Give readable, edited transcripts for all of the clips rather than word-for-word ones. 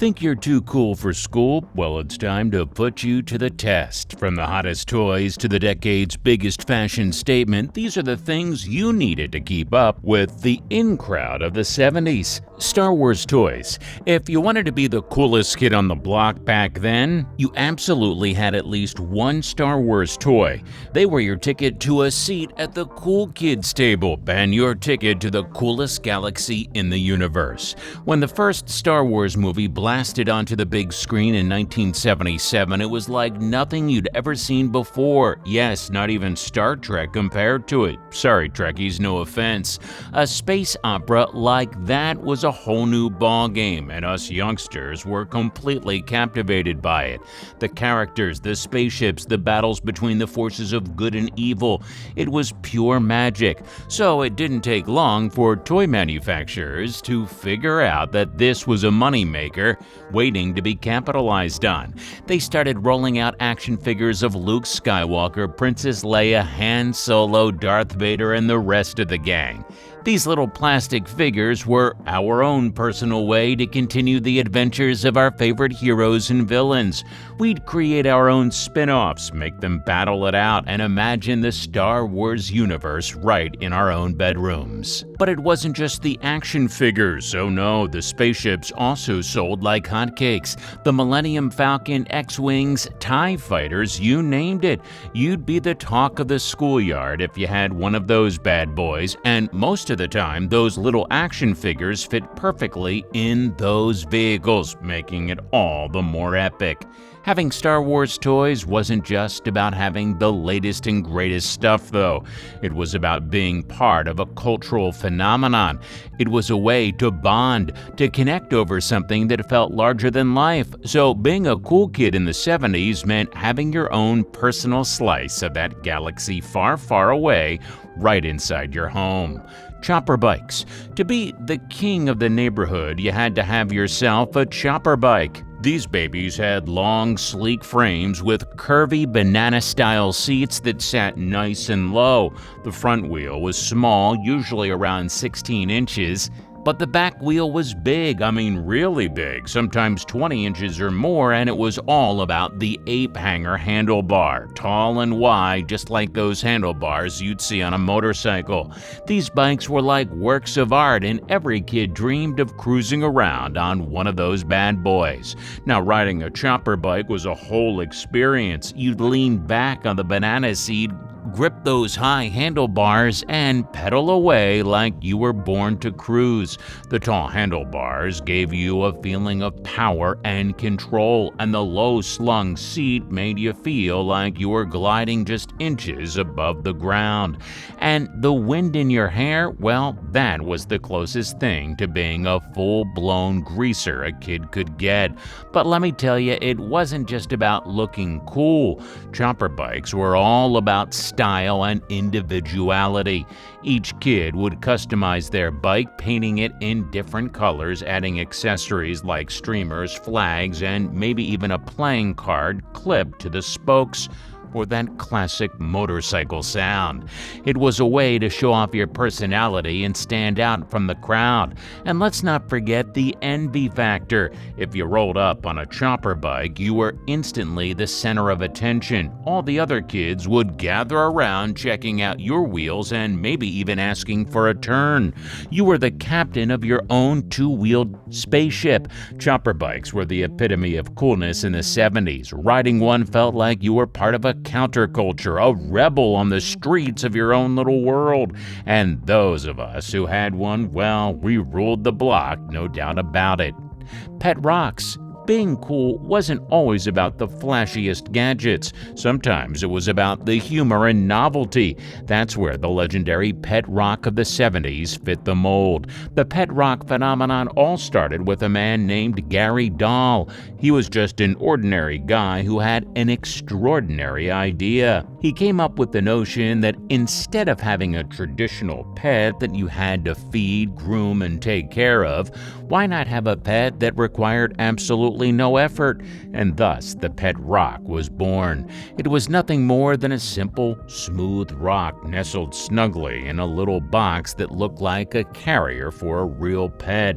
Think you're too cool for school? Well, it's time to put you to the test. From the hottest toys to the decade's biggest fashion statement, these are the things you needed to keep up with the in crowd of the 70s. Star Wars toys. If you wanted to be the coolest kid on the block back then, you absolutely had at least one Star Wars toy. They were your ticket to a seat at the cool kids table and your ticket to the coolest galaxy in the universe. When the first Star Wars movie blasted onto the big screen in 1977, it was like nothing you'd ever seen before. Yes, not even Star Trek compared to it. Sorry, Trekkies, no offense. A space opera like that was a whole new ballgame, and us youngsters were completely captivated by it. The characters, the spaceships, the battles between the forces of good and evil. It was pure magic. So it didn't take long for toy manufacturers to figure out that this was a moneymaker waiting to be capitalized on. They started rolling out action figures of Luke Skywalker, Princess Leia, Han Solo, Darth Vader, and the rest of the gang. These little plastic figures were our own personal way to continue the adventures of our favorite heroes and villains. We'd create our own spin-offs, make them battle it out, and imagine the Star Wars universe right in our own bedrooms. But it wasn't just the action figures. Oh no, the spaceships also sold like hotcakes. The Millennium Falcon, X-Wings, TIE Fighters, you named it. You'd be the talk of the schoolyard if you had one of those bad boys, and most of the time, those little action figures fit perfectly in those vehicles, making it all the more epic. Having Star Wars toys wasn't just about having the latest and greatest stuff, though. It was about being part of a cultural phenomenon. It was a way to bond, to connect over something that felt larger than life. So being a cool kid in the 70s meant having your own personal slice of that galaxy far, far away, right inside your home. Chopper bikes. To be the king of the neighborhood, you had to have yourself a chopper bike. These babies had long, sleek frames with curvy banana-style seats that sat nice and low. The front wheel was small, usually around 16 inches, but the back wheel was big, really big, sometimes 20 inches or more, and it was all about the ape hanger handlebar, tall and wide, just like those handlebars you'd see on a motorcycle. These bikes were like works of art, and every kid dreamed of cruising around on one of those bad boys. Now, riding a chopper bike was a whole experience. You'd lean back on the banana seat, grip those high handlebars, and pedal away like you were born to cruise. The tall handlebars gave you a feeling of power and control, and the low-slung seat made you feel like you were gliding just inches above the ground. And the wind in your hair, well, that was the closest thing to being a full-blown greaser a kid could get. But let me tell you, it wasn't just about looking cool. Chopper bikes were all about style and individuality. Each kid would customize their bike, painting it in different colors, adding accessories like streamers, flags, and maybe even a playing card clipped to the spokes for that classic motorcycle sound. It was a way to show off your personality and stand out from the crowd. And let's not forget the envy factor. If you rolled up on a chopper bike, you were instantly the center of attention. All the other kids would gather around checking out your wheels and maybe even asking for a turn. You were the captain of your own two-wheeled spaceship. Chopper bikes were the epitome of coolness in the 70s. Riding one felt like you were part of a counterculture, a rebel on the streets of your own little world. And those of us who had one, well, we ruled the block, no doubt about it. Pet rocks. Being cool wasn't always about the flashiest gadgets. Sometimes it was about the humor and novelty. That's where the legendary pet rock of the 70s fit the mold. The pet rock phenomenon all started with a man named Gary Dahl. He was just an ordinary guy who had an extraordinary idea. He came up with the notion that instead of having a traditional pet that you had to feed, groom, and take care of, why not have a pet that required absolutely absolutely no effort, and thus the pet rock was born. It was nothing more than a simple, smooth rock nestled snugly in a little box that looked like a carrier for a real pet.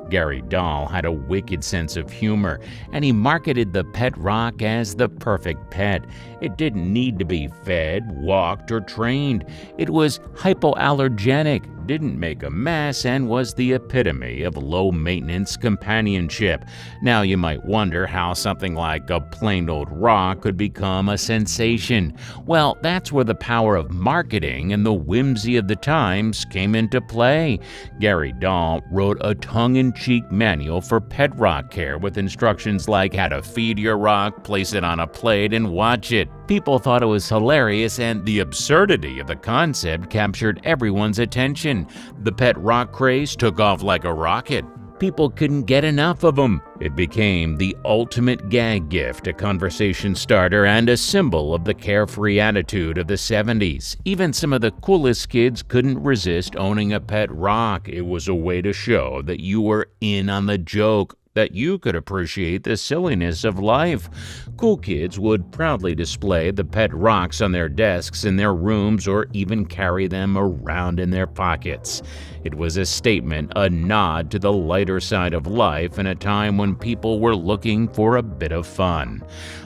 Gary Dahl had a wicked sense of humor, and he marketed the pet rock as the perfect pet. It didn't need to be fed, walked, or trained. It was hypoallergenic, didn't make a mess, and was the epitome of low-maintenance companionship. Now you might wonder how something like a plain old rock could become a sensation. Well, that's where the power of marketing and the whimsy of the times came into play. Gary Dahl wrote a tongue-in-cheek manual for pet rock care with instructions like how to feed your rock, place it on a plate, and watch it. People thought it was hilarious, and the absurdity of the concept captured everyone's attention. The pet rock craze took off like a rocket. People couldn't get enough of them. It became the ultimate gag gift, a conversation starter, and a symbol of the carefree attitude of the 70s. Even some of the coolest kids couldn't resist owning a pet rock. It was a way to show that you were in on the joke, that you could appreciate the silliness of life. Cool kids would proudly display the pet rocks on their desks in their rooms or even carry them around in their pockets. It was a statement, a nod to the lighter side of life in a time when people were looking for a bit of fun.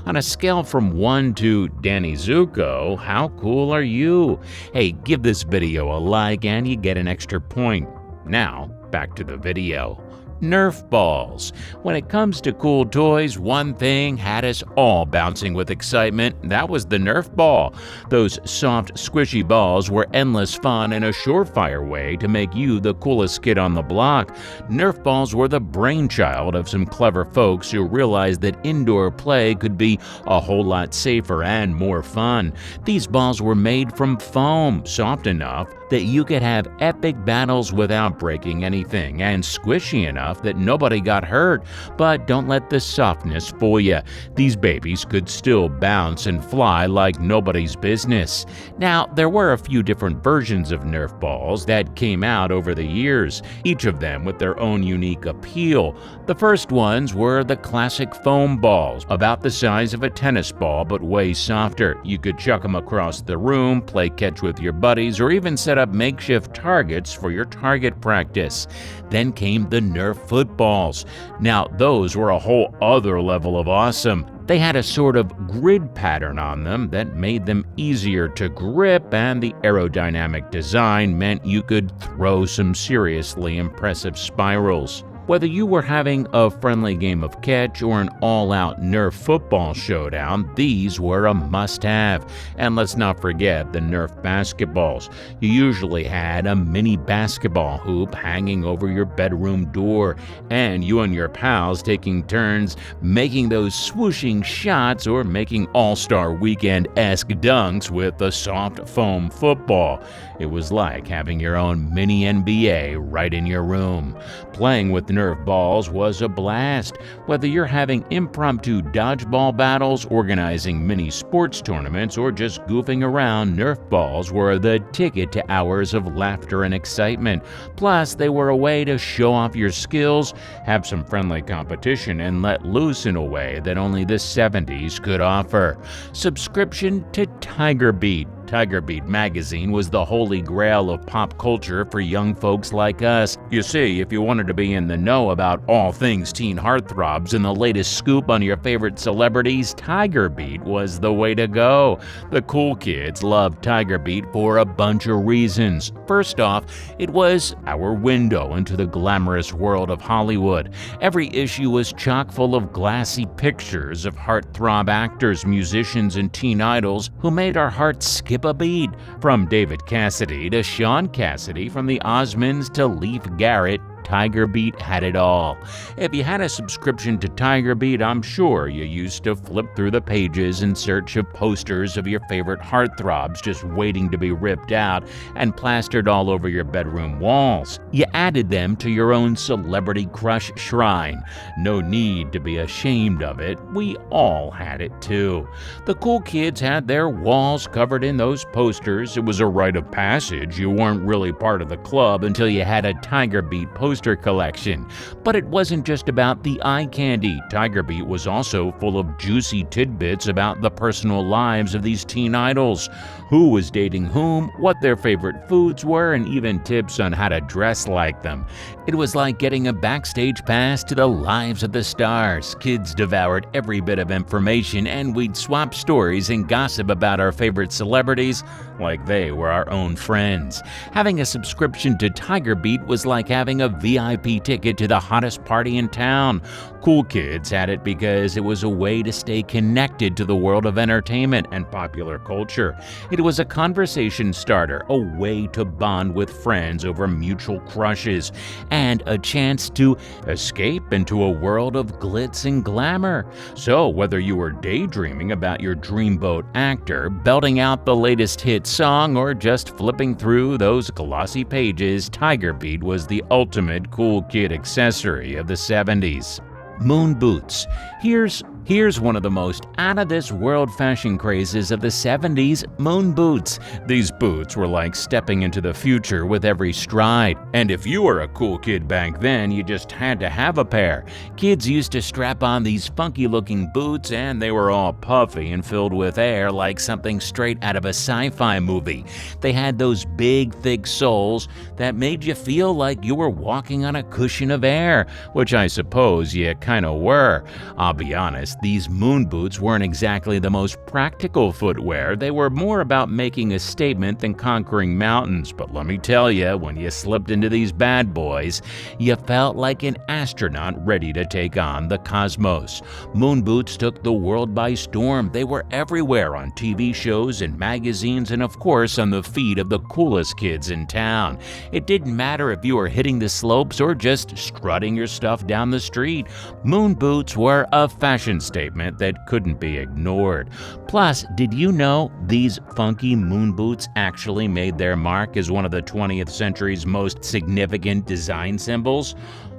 On a scale from 1 to Danny Zuko, how cool are you? Hey, give this video a like and you get an extra point. Now, back to the video. Nerf Balls. When it comes to cool toys, one thing had us all bouncing with excitement. That was the Nerf Ball. Those soft, squishy balls were endless fun and a surefire way to make you the coolest kid on the block. Nerf Balls were the brainchild of some clever folks who realized that indoor play could be a whole lot safer and more fun. These balls were made from foam, soft enough that you could have epic battles without breaking anything, and squishy enough that nobody got hurt. But don't let the softness fool you. These babies could still bounce and fly like nobody's business. Now, there were a few different versions of Nerf balls that came out over the years, each of them with their own unique appeal. The first ones were the classic foam balls, about the size of a tennis ball but way softer. You could chuck them across the room, play catch with your buddies, or even set up makeshift targets for your target practice. Then came the Nerf footballs. Now, those were a whole other level of awesome. They had a sort of grid pattern on them that made them easier to grip, and the aerodynamic design meant you could throw some seriously impressive spirals. Whether you were having a friendly game of catch or an all-out Nerf football showdown, these were a must-have. And let's not forget the Nerf basketballs. You usually had a mini basketball hoop hanging over your bedroom door, and you and your pals taking turns making those swooshing shots or making All-Star Weekend-esque dunks with a soft foam football. It was like having your own mini NBA right in your room. Playing with Nerf balls was a blast. Whether you're having impromptu dodgeball battles, organizing mini sports tournaments, or just goofing around, Nerf balls were the ticket to hours of laughter and excitement. Plus, they were a way to show off your skills, have some friendly competition, and let loose in a way that only the 70s could offer. Subscription to Tiger Beat. Tiger Beat magazine was the holy grail of pop culture for young folks like us. You see, if you wanted to be in the know about all things teen heartthrobs and the latest scoop on your favorite celebrities, Tiger Beat was the way to go. The cool kids loved Tiger Beat for a bunch of reasons. First off, it was our window into the glamorous world of Hollywood. Every issue was chock full of glassy pictures of heartthrob actors, musicians, and teen idols who made our hearts skip a beat. From David Cassidy to Sean Cassidy, from the Osmonds to Leif Garrett, Tiger Beat had it all. If you had a subscription to Tiger Beat, I'm sure you used to flip through the pages in search of posters of your favorite heartthrobs just waiting to be ripped out and plastered all over your bedroom walls. You added them to your own celebrity crush shrine. No need to be ashamed of it. We all had it too. The cool kids had their walls covered in those posters. It was a rite of passage. You weren't really part of the club until you had a Tiger Beat poster poster collection. But it wasn't just about the eye candy. Tiger Beat was also full of juicy tidbits about the personal lives of these teen idols, who was dating whom, what their favorite foods were, and even tips on how to dress like them. It was like getting a backstage pass to the lives of the stars. Kids devoured every bit of information, and we'd swap stories and gossip about our favorite celebrities like they were our own friends. Having a subscription to Tiger Beat was like having a VIP ticket to the hottest party in town. Cool kids had it because it was a way to stay connected to the world of entertainment and popular culture. It was a conversation starter, a way to bond with friends over mutual crushes, and a chance to escape into a world of glitz and glamour. So whether you were daydreaming about your dreamboat actor, belting out the latest hit song, or just flipping through those glossy pages, Tiger Beat was the ultimate cool kid accessory of the 70s. Moon boots. Here's one of the most out-of-this-world fashion crazes of the 70s, moon boots. These boots were like stepping into the future with every stride. And if you were a cool kid back then, you just had to have a pair. Kids used to strap on these funky-looking boots, and they were all puffy and filled with air like something straight out of a sci-fi movie. They had those big, thick soles that made you feel like you were walking on a cushion of air, which I suppose you kinda were. I'll be honest, these moon boots weren't exactly the most practical footwear. They were more about making a statement than conquering mountains. But let me tell you, when you slipped into these bad boys, you felt like an astronaut ready to take on the cosmos. Moon boots took the world by storm. They were everywhere on TV shows and magazines, and of course on the feet of the coolest kids in town. It didn't matter if you were hitting the slopes or just strutting your stuff down the street. Moon boots were a fashion statement that couldn't be ignored. Plus, did you know these funky moon boots actually made their mark as one of the 20th century's most significant design symbols?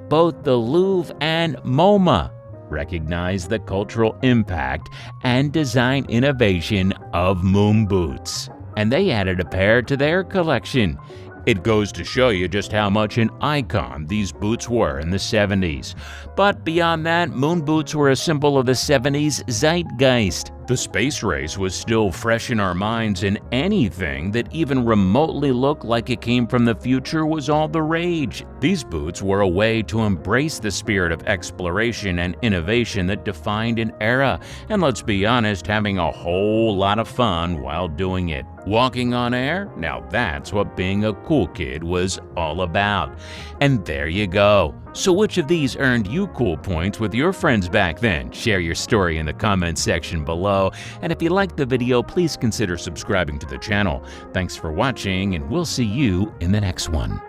Both the Louvre and MoMA recognize the cultural impact and design innovation of moon boots, and they added a pair to their collection. It goes to show you just how much an icon these boots were in the 70s. But beyond that, moon boots were a symbol of the 70s zeitgeist. The space race was still fresh in our minds, and anything that even remotely looked like it came from the future was all the rage. These boots were a way to embrace the spirit of exploration and innovation that defined an era, and let's be honest, having a whole lot of fun while doing it. Walking on air? Now that's what being a cool kid was all about. And there you go. So which of these earned you cool points with your friends back then? Share your story in the comments section below. And if you liked the video, please consider subscribing to the channel. Thanks for watching, and we'll see you in the next one.